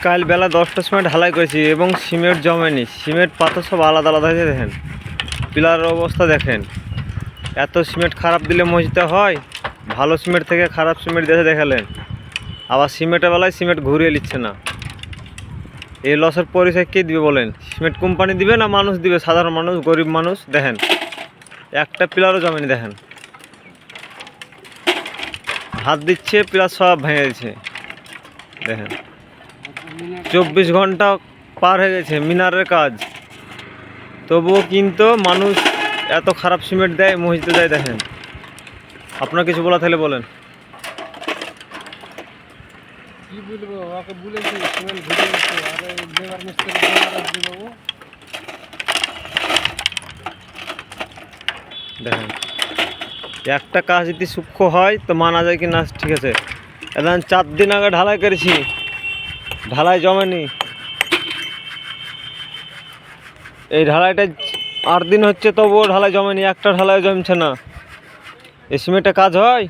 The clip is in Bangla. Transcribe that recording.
কাল বেলা 10টার সময় ঢালাই করেছি এবং সিমেন্ট জমেনি, সিমেন্ট পাথর সব আলাদা আলাদা হয়েছে। দেখেন পিলারের অবস্থা দেখেন, এত সিমেন্ট খারাপ দিলে মসজিদে হয়? ভালো সিমেন্ট থেকে খারাপ সিমেন্ট দিয়ে দেখালেন, আবার সিমেন্টের বেলায় সিমেন্ট ঘুরিয়ে নিচ্ছে না। এই লসের পরিচয় কে দিবে বলেন? সিমেন্ট কোম্পানি দিবে না মানুষ দিবে? সাধারণ মানুষ, গরিব মানুষ। দেখেন একটা পিলারও জমেনি, দেখেন হাত দিচ্ছে পিলার সব ভেঙে গেছে। দেখেন 24 ঘন্টা পার হয়ে গেছে মিনারের কাজ, তবুও কিন্তু মানুষ এত খারাপ সিমেন্ট দেয়, মসজিদে দেয়। দেখেন আপনার কিছু বলা থাকলে বলেন। কি বলবো, ওকে বলেছি সিমেন্ট ঘুরে গেছে, আর লেবার মিস্ত্রি বাবু। দেখেন একটা কাজ যদি সূক্ষ্ম হয় তো মানা যায় কি না, ঠিক আছে। এখন 4 দিন আগে ঢালাই করেছি, ঢালাই জমেনি। এই ঢালাইটা 8 দিন হচ্ছে তবুও ঢালাই জমেনি, একটা ঢালাই জমছে না। এই সিমেন্টে কাজ হয়?